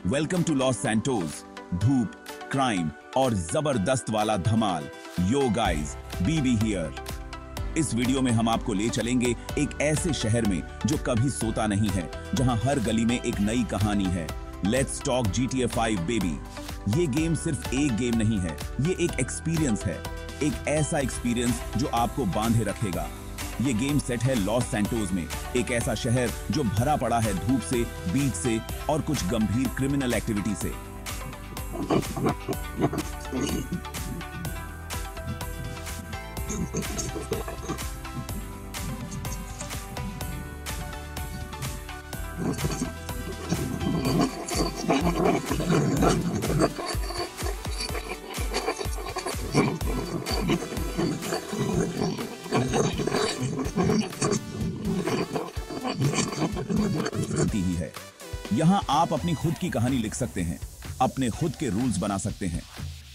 Welcome to Los Santos. धूप, crime और जबरदस्त वाला धमाल। Yo guys, BB here. इस वीडियो में हम आपको ले चलेंगे एक ऐसे शहर में जो कभी सोता नहीं है, जहां हर गली में एक नई कहानी है। Let's talk GTA 5 baby. ये गेम सिर्फ एक गेम नहीं है, ये एक एक्सपीरियंस है। एक ऐसा एक्सपीरियंस जो आपको बांधे रखेगा। ये गेम सेट है लॉस सैंटोस में, एक ऐसा शहर जो भरा पड़ा है धूप से, बीच से और कुछ गंभीर क्रिमिनल एक्टिविटी से। ही है। यहां आप अपनी खुद की कहानी लिख सकते हैं, अपने खुद के रूल्स बना सकते हैं।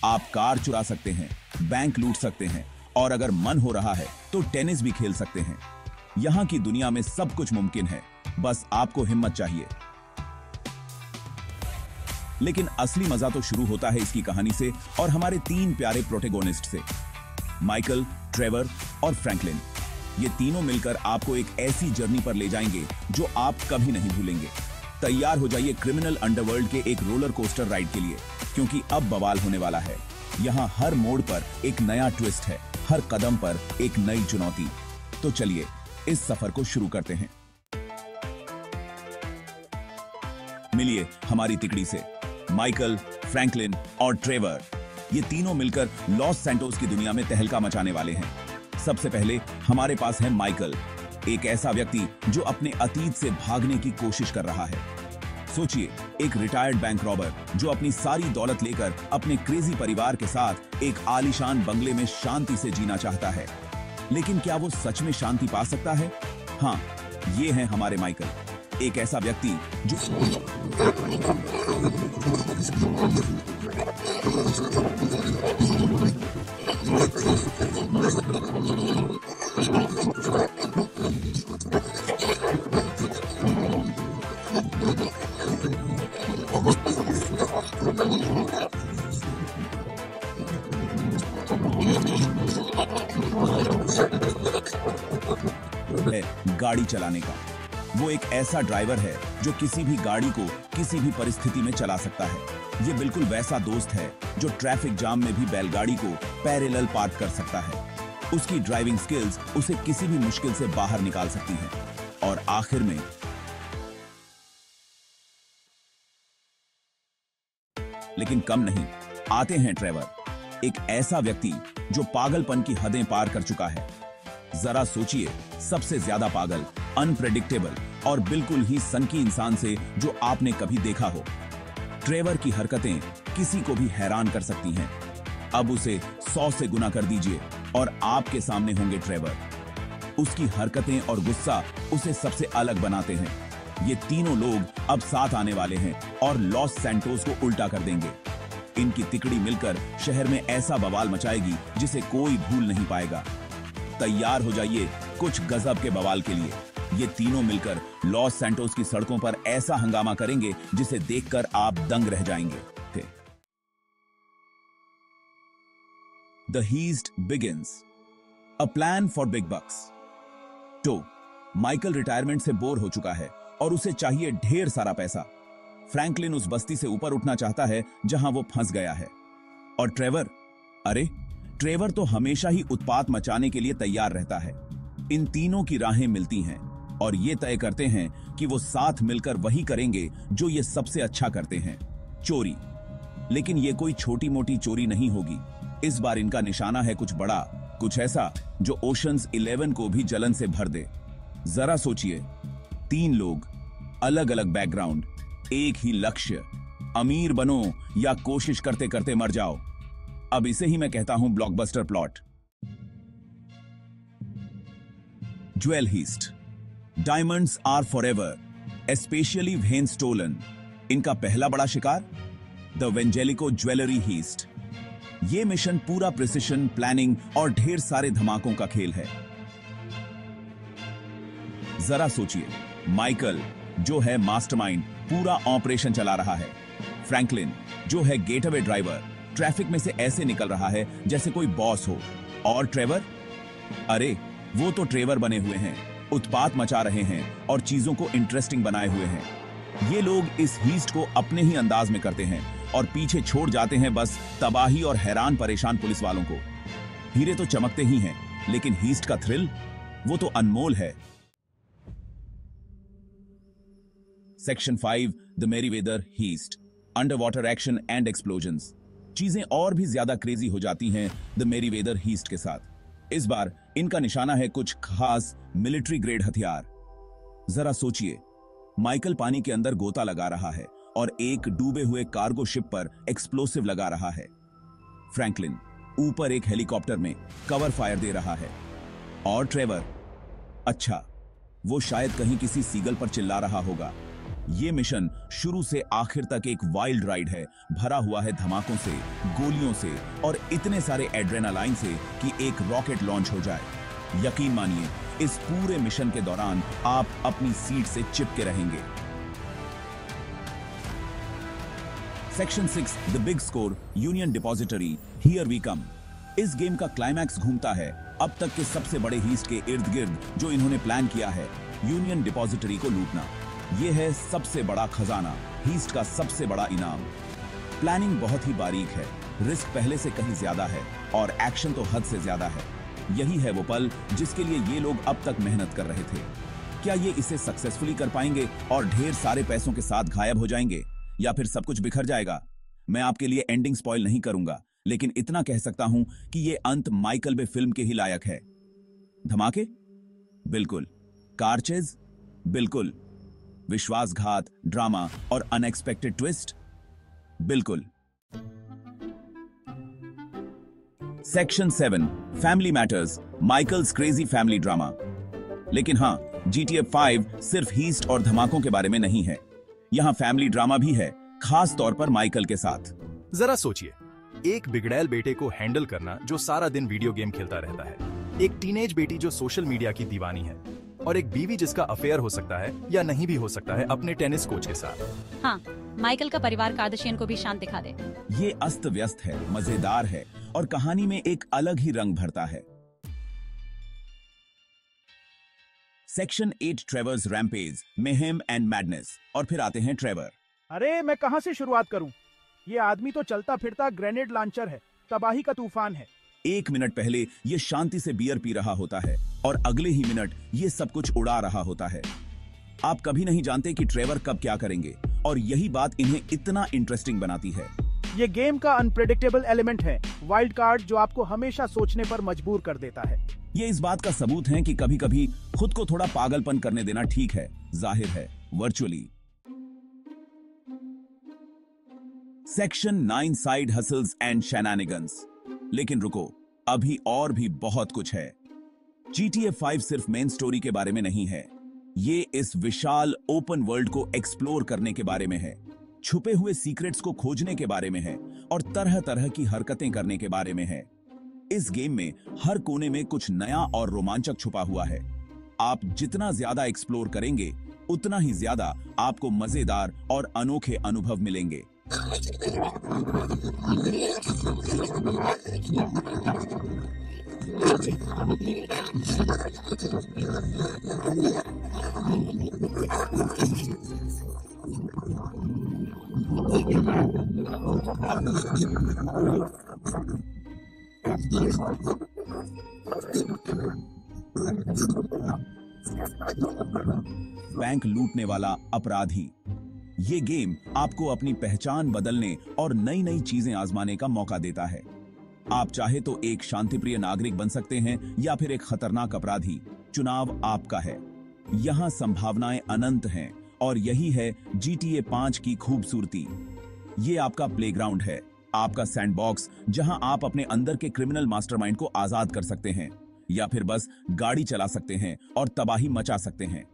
आप कार चुरा सकते हैं, बैंक लूट सकते हैं और अगर मन हो रहा है तो टेनिस भी खेल सकते हैं। यहां की दुनिया में सब कुछ मुमकिन है, बस आपको हिम्मत चाहिए। लेकिन असली मजा तो शुरू होता है इसकी कहानी से और हमारे तीन प्यारे प्रोटेगोनिस्ट से, माइकल, ट्रेवर और फ्रैंकलिन। ये तीनों मिलकर आपको एक ऐसी जर्नी पर ले जाएंगे जो आप कभी नहीं भूलेंगे। तैयार हो जाइए क्रिमिनल अंडरवर्ल्ड के एक रोलर कोस्टर राइड के लिए, क्योंकि अब बवाल होने वाला है। यहाँ हर मोड़ पर एक नया ट्विस्ट है, हर कदम पर एक नई चुनौती। तो चलिए इस सफर को शुरू करते हैं। मिलिए हमारी तिकड़ी से, माइकल, फ्रैंकलिन और ट्रेवर। ये तीनों मिलकर लॉस सैंटोस की दुनिया में तहलका मचाने वाले हैं। सबसे पहले हमारे पास है माइकल, एक ऐसा व्यक्ति जो अपने अतीत से भागने की कोशिश कर रहा है। सोचिए, एक रिटायर्ड बैंक रॉबर जो अपनी सारी दौलत लेकर अपने क्रेजी परिवार के साथ एक आलीशान बंगले में शांति से जीना चाहता है। लेकिन क्या वो सच में शांति पा सकता है? हाँ, ये है हमारे माइकल, एक ऐसा व्यक्ति जो है गाड़ी चलाने का। वो एक ऐसा ड्राइवर है जो किसी भी गाड़ी को किसी भी परिस्थिति में चला सकता है। ये बिल्कुल वैसा दोस्त है जो ट्रैफिक जाम में भी बैलगाड़ी को पैरेलल पार्क कर सकता है। उसकी ड्राइविंग स्किल्स उसे किसी भी मुश्किल से बाहर निकाल सकती हैं। और आखिर में लेकिन कम नहीं, आते हैं ट्रेवर, एक ऐसा व्यक्ति जो पागलपन की हदें पार कर चुका है। जरा सोचिए, सबसे ज्यादा पागल, अनप्रेडिक्टेबल और बिल्कुल ही सनकी इंसान से जो आपने कभी देखा हो। ट्रेवर की हरकतें किसी को भी हैरान कर सकती हैं। अब उसे 100 से गुना कर दीजिए और आपके सामने होंगे ट्रेवर। उसकी हरकतें और गुस्सा उसे सबसे अलग बनाते हैं। ये तीनों लोग अब साथ आने वाले हैं और लॉस सैंटोस को उल्टा कर देंगे। इनकी तिकड़ी मिलकर शहर में ऐसा बवाल मचाएगी जिसे कोई भूल नहीं पाएगा। तैयार हो जाइए कुछ गजब के बवाल के लिए। ये तीनों मिलकर लॉस सैंटोस की सड़कों पर ऐसा हंगामा करेंगे जिसे देखकर आप दंग रह जाएंगे। The heist begins. A plan for big bucks. तो माइकल रिटायरमेंट से बोर हो चुका है और उसे चाहिए ढेर सारा पैसा। फ्रैंकलिन उस बस्ती से ऊपर उठना चाहता है जहां वो फंस गया है। और ट्रेवर, अरे ट्रेवर तो हमेशा ही उत्पात मचाने के लिए तैयार रहता है। इन तीनों की राहें मिलती हैं और ये तय करते हैं कि वो साथ मिलकर वही करेंगे जो ये सबसे अच्छा करते हैं, चोरी। लेकिन ये कोई छोटी मोटी चोरी नहीं होगी। इस बार इनका निशाना है कुछ बड़ा, कुछ ऐसा जो ओशंस 11 को भी जलन से भर दे। जरा सोचिए, तीन लोग, अलग अलग बैकग्राउंड, एक ही लक्ष्य, अमीर बनो या कोशिश करते करते मर जाओ। अब इसे ही मैं कहता हूं blockbuster plot. Jewel heist. Diamonds are forever, especially when stolen. इनका पहला बड़ा शिकार, द वेंजेलिको ज्वेलरी हीस्ट। ये मिशन पूरा प्रिसिशन, प्लानिंग और ढेर सारे धमाकों का खेल है। जरा सोचिए, माइकल जो है मास्टरमाइंड पूरा ऑपरेशन चला रहा है। फ्रैंकलिन जो है गेटअवे ड्राइवर, ट्रैफिक में से ऐसे निकल रहा है जैसे कोई बॉस हो। और ट्रेवर, अरे वो तो ट्रेवर बने हुए हैं, उत्पात मचा रहे हैं और चीजों को इंटरेस्टिंग बनाए हुए हैं। ये लोग इस हीस्ट को अपने ही अंदाज में करते हैं और पीछे छोड़ जाते हैं बस तबाही और हैरान परेशान पुलिस वालों को। हीरे तो चमकते ही हैं, लेकिन हीस्ट का थ्रिल, वो तो अनमोल है। Section 5 the Merryweather heist, under water action and explosions. चीजें और भी ज्यादा क्रेजी हो जाती हैं द मेरीवेदर हीस्ट के साथ। इस बार इनका निशाना है कुछ खास मिलिट्री ग्रेड हथियार। जरा सोचिए, माइकल पानी के अंदर गोता लगा रहा है और एक डूबे हुए कार्गो शिप पर एक्सप्लोसिव लगा रहा है। फ्रैंकलिन ऊपर एक हेलीकॉप्टर में कवर फायर दे रहा है। और ट्रेवर, अच्छा, वो शायद कहीं किसी सीगल पर चिल्ला रहा होगा। ये मिशन शुरू से आखिर तक एक वाइल्ड राइड है, भरा हुआ है धमाकों से, गोलियों से और इतने सारे एड्रेनालाइन से कि एक रॉकेट लॉन्च हो जाए। यकीन मानिए, इस पूरे मिशन के दौरान आप अपनी सीट से चिपके रहेंगे। Section 6 the big score, union depository, here we come. इस गेम का क्लाइमैक्स घूमता है अब तक के सबसे बड़े हीस्ट के इर्द गिर्द जो इन्होंने प्लान किया है, यूनियन डिपॉजिटरी को लूटना। यह है सबसे बड़ा खजाना, हीस्ट का सबसे बड़ा इनाम। प्लानिंग बहुत ही बारीक है, रिस्क पहले से कहीं ज्यादा है और एक्शन तो हद से ज्यादा है। यही है वो पल जिसके लिए ये लोग अब तक मेहनत कर रहे थे। क्या ये इसे सक्सेसफुली कर पाएंगे और ढेर सारे पैसों के साथ गायब हो जाएंगे, या फिर सब कुछ बिखर जाएगा? मैं आपके लिए एंडिंग स्पॉइल नहीं करूंगा, लेकिन इतना कह सकता हूं कि ये अंत माइकल बे फिल्म के ही लायक है। धमाके? बिल्कुल। कारचेज? बिल्कुल। विश्वासघात, ड्रामा और अनएक्सपेक्टेड ट्विस्ट? बिल्कुल। Section 7 family matters, Michael's crazy family drama. लेकिन हां, GTA 5 सिर्फ हीस्ट और धमाकों के बारे में नहीं है। यहां फैमिली ड्रामा भी है, खास तौर पर माइकल के साथ। जरा सोचिए, एक बिगड़ैल बेटे को हैंडल करना जो सारा दिन वीडियो गेम खेलता रहता है, एक टीनेज बेटी जो सोशल मीडिया की दीवानी है, और एक बीवी जिसका अफेयर हो सकता है या नहीं भी हो सकता है अपने टेनिस कोच के साथ। हाँ, माइकल का परिवार कार्दशियन को भी शांत दिखा दे। ये अस्त व्यस्त है, मजेदार है और कहानी में एक अलग ही रंग भरता है। Section 8 traverse rampage, mayhem and madness. और फिर आते हैं ट्रेवर। अरे मैं कहां से शुरुआत करूं? ये आदमी तो चलता फिरता ग्रेनेड लॉन्चर है, तबाही का तूफान है। 1 मिनट पहले ये शांति से बियर पी रहा होता है और अगले ही मिनट ये सब कुछ उड़ा रहा होता है। आप कभी नहीं जानते कि ट्रेवर कब क्या करेंगे, और यही बात इन्हें इतना इंटरेस्टिंग बनाती है। ये गेम का अनप्रेडिक्टेबल एलिमेंट है, वाइल्ड कार्ड जो आपको हमेशा सोचने पर मजबूर कर देता है। ये इस बात का सबूत है कि कभी कभी खुद को थोड़ा पागलपन करने देना ठीक है, जाहिर है virtually. Section 9 side hustles and shenanigans. लेकिन रुको, अभी और भी बहुत कुछ है। GTA 5 सिर्फ मेन स्टोरी के बारे में नहीं है, ये इस विशाल ओपन वर्ल्ड को एक्सप्लोर करने के बारे में है, छुपे हुए सीक्रेट्स को खोजने के बारे में है और तरह तरह की हरकतें करने के बारे में है। इस गेम में हर कोने में कुछ नया और रोमांचक छुपा हुआ है। आप जितना ज्यादा एक्सप्लोर करेंगे, उतना ही ज्यादा आपको मजेदार और अनोखे अनुभव मिलेंगे। बैंक लूटने वाला अपराधी। ये गेम आपको अपनी पहचान बदलने और नई नई चीजें आजमाने का मौका देता है। आप चाहे तो एक शांतिप्रिय नागरिक बन सकते हैं या फिर एक खतरनाक अपराधी, चुनाव आपका है। यहां संभावनाएं अनंत हैं और यही है GTA 5 की खूबसूरती। ये आपका प्लेग्राउंड है, आपका सैंडबॉक्स, जहां आप अपने अंदर के क्रिमिनल मास्टरमाइंड को आजाद कर सकते हैं या फिर बस गाड़ी चला सकते हैं और तबाही मचा सकते हैं।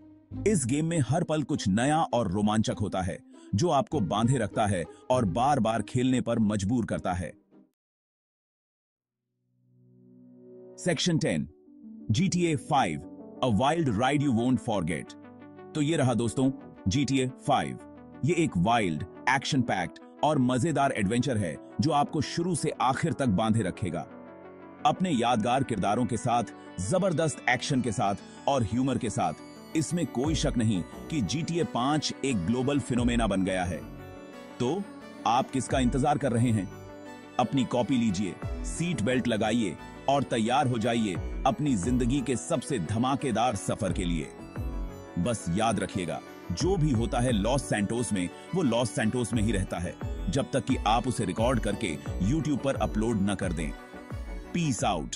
इस गेम में हर पल कुछ नया और रोमांचक होता है जो आपको बांधे रखता है और बार बार खेलने पर मजबूर करता है। Section 10 GTA 5 A Wild Ride You Won't Forget। तो ये रहा दोस्तों GTA 5। ये एक वाइल्ड, एक्शन पैक्ड और मजेदार एडवेंचर है जो आपको शुरू से आखिर तक बांधे रखेगा। अपने यादगार किरदारों के साथ, जबरदस्त एक्शन के साथ और ह्यूमर के साथ इसमें कोई शक नहीं कि GTA 5 एक ग्लोबल फिनोमेना बन गया है। तो आप किसका इंतजार कर रहे हैं? अपनी कॉपी लीजिए, सीट बेल्ट लगाइए और तैयार हो जाइए अपनी जिंदगी के सबसे धमाकेदार सफर के लिए। बस याद रखिएगा, जो भी होता है लॉस सैंटोस में, वो लॉस सैंटोस में ही रहता है, जब तक कि आप उसे रिकॉर्ड करके YouTube पर अपलोड न कर दें। Peace out.